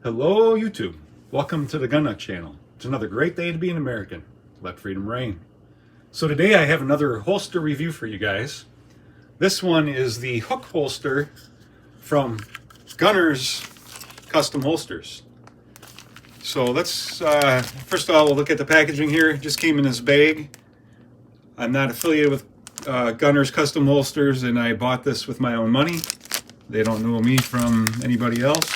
Hello YouTube, welcome to the Gun Nut channel. It's another great day to be an American. Let freedom reign. So today I have another holster review for you guys. This one is the hook holster from Gunner's Custom Holsters. So let's, first of all, we'll look at the packaging here. It just came in this bag. I'm not affiliated with Gunner's Custom Holsters, and I bought this with my own money. They don't know me from anybody else.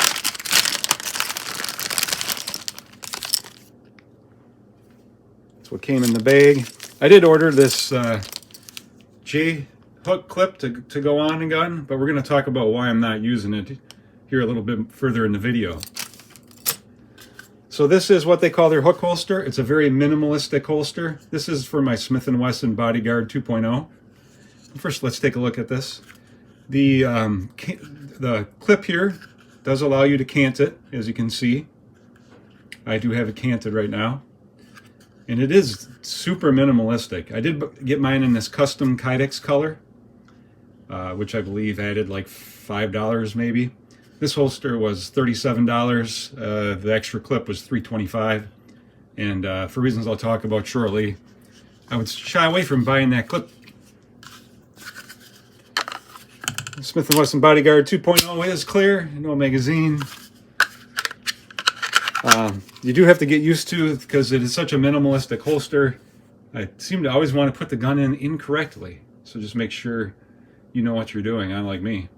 What came in the bag. I did order this J hook clip to go on the gun, but we're going to talk about why I'm not using it here a little bit further in the video. So this is what they call their hook holster. It's a very minimalistic holster. This is for my Smith & Wesson Bodyguard 2.0. First, let's take a look at this. The clip here does allow you to cant it, as you can see. I do have it canted right now. And it is super minimalistic. I did get mine in this custom Kydex color, which I believe added like $5 maybe. This holster was $37. The extra clip was $3.25. And for reasons I'll talk about shortly, I would shy away from buying that clip. Smith & Wesson Bodyguard 2.0 is clear, no magazine. You do have to get used to it because it is such a minimalistic holster. I seem to always want to put the gun in incorrectly, so just make sure you know what you're doing, unlike me.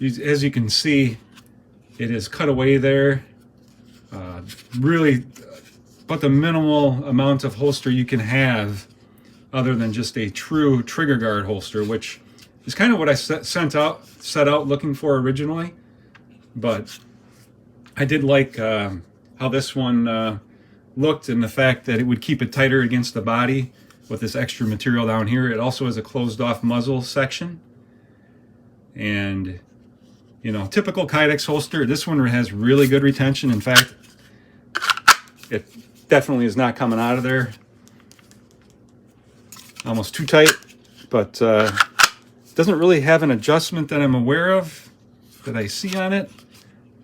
As you can see, it is cut away there. Really, but the minimal amount of holster you can have other than just a true trigger guard holster, which is kind of what I set out looking for originally. But I did like how this one looked, and the fact that it would keep it tighter against the body with this extra material down here. It also has a closed off muzzle section. And, you know, typical Kydex holster, this one has really good retention. In fact, it definitely is not coming out of there. Almost too tight, but it doesn't really have an adjustment that I'm aware of that I see on it.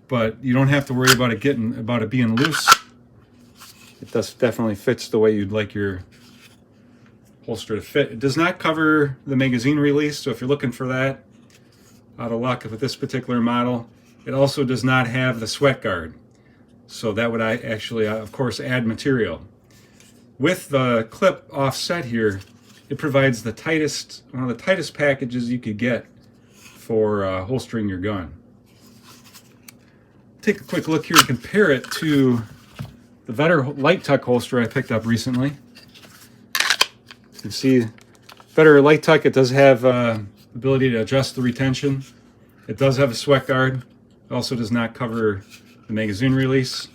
But you don't have to worry about it being loose. It definitely fits the way you'd like your holster to fit. It does not cover the magazine release, so if you're looking for that, out of luck with this particular model. It also does not have the sweat guard, so that would actually, of course, add material. With the clip offset here, it provides one of the tightest packages you could get for holstering your gun. Take a quick look here and compare it to the Vetter Light Tuck holster I picked up recently. You can see Vetter Light Tuck, it does have the ability to adjust the retention. It does have a sweat guard. It also does not cover the magazine release.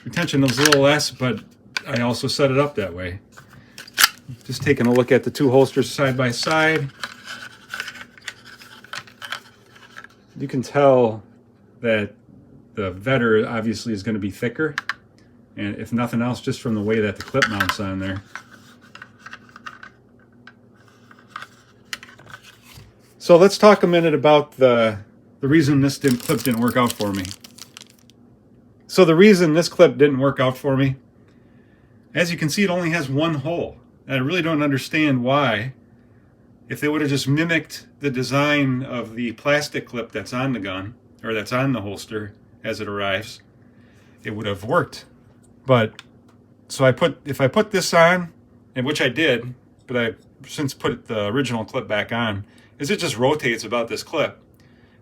Retention is a little less, but I also set it up that way. Just taking a look at the two holsters side by side. You can tell that the Vetter obviously is going to be thicker, and if nothing else, just from the way that the clip mounts on there. So let's talk a minute about the reason this clip didn't work out for me. So the reason this clip didn't work out for me, as you can see, it only has one hole. And I really don't understand why. If they would have just mimicked the design of the plastic clip that's on the gun, or that's on the holster as it arrives, it would have worked. But so if I put this on, and which I did, but I've since put the original clip back on, is it just rotates about this clip.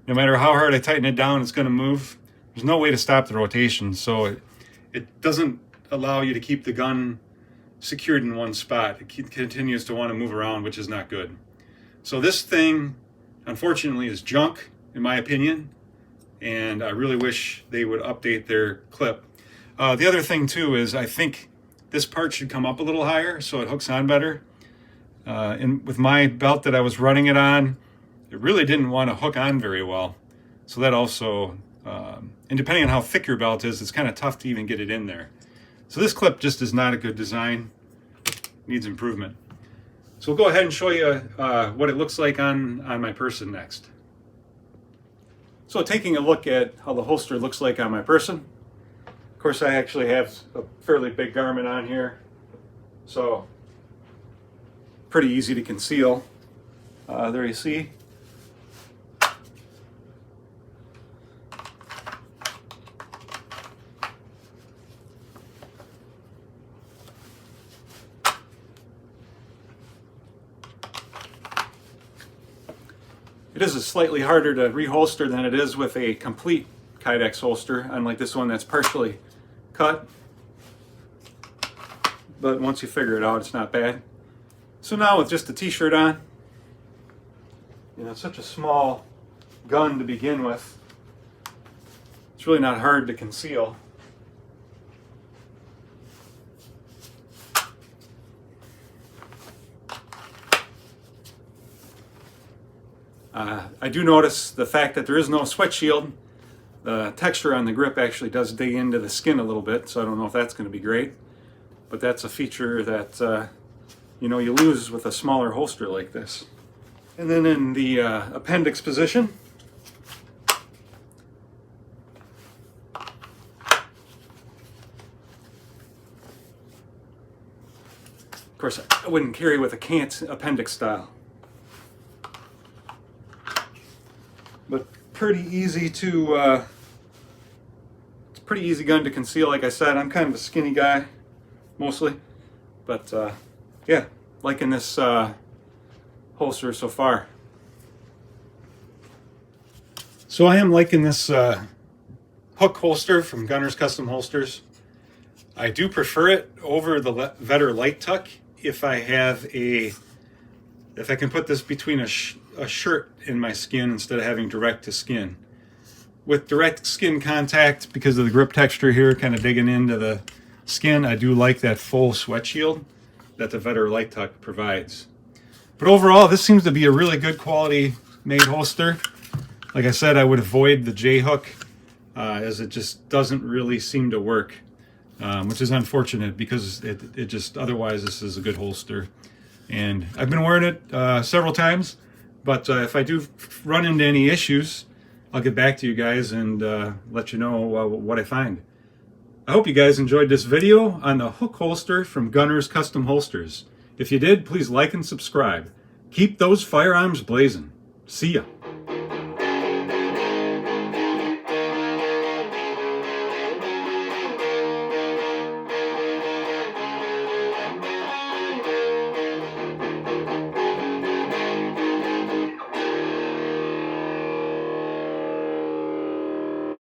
No matter how hard I tighten it down, it's going to move. There's no way to stop the rotation, so it doesn't allow you to keep the gun secured in one spot. It continues to want to move around, which is not good. So this thing, unfortunately, is junk, in my opinion. And I really wish they would update their clip. The other thing too is I think this part should come up a little higher so it hooks on better. And with my belt that I was running it on, it really didn't want to hook on very well. So that also, and depending on how thick your belt is, it's kind of tough to even get it in there. So this clip just is not a good design, needs improvement. So we'll go ahead and show you what it looks like on my person next. So taking a look at how the holster looks like on my person. Of course, I actually have a fairly big garment on here, so pretty easy to conceal. There you see. It is slightly harder to reholster than it is with a complete Kydex holster, unlike this one that's partially cut. But once you figure it out, it's not bad. So now with just the t-shirt on, you know, it's such a small gun to begin with. It's really not hard to conceal. I do notice the fact that there is no sweat shield. The texture on the grip actually does dig into the skin a little bit, so I don't know if that's going to be great. But that's a feature that you know, you lose with a smaller holster like this. And then in the appendix position, of course I wouldn't carry with a cant appendix style. But pretty easy to, it's a pretty easy gun to conceal. Like I said, I'm kind of a skinny guy, mostly. But yeah, liking this holster so far. So I am liking this hook holster from Gunner's Custom Holsters. I do prefer it over the Vetter Light Tuck if I can put this between a shirt in my skin instead of having direct to skin. With direct skin contact, because of the grip texture here kind of digging into the skin, I do like that full sweat shield that the Vetter Light Tuck provides. But overall, this seems to be a really good quality made holster. Like I said, I would avoid the J-hook as it just doesn't really seem to work, which is unfortunate because it just, otherwise this is a good holster. And I've been wearing it several times, but if I do run into any issues, I'll get back to you guys and let you know what I find. I hope you guys enjoyed this video on the hook holster from Gunner's Custom Holsters. If you did, please like and subscribe. Keep those firearms blazing. See ya.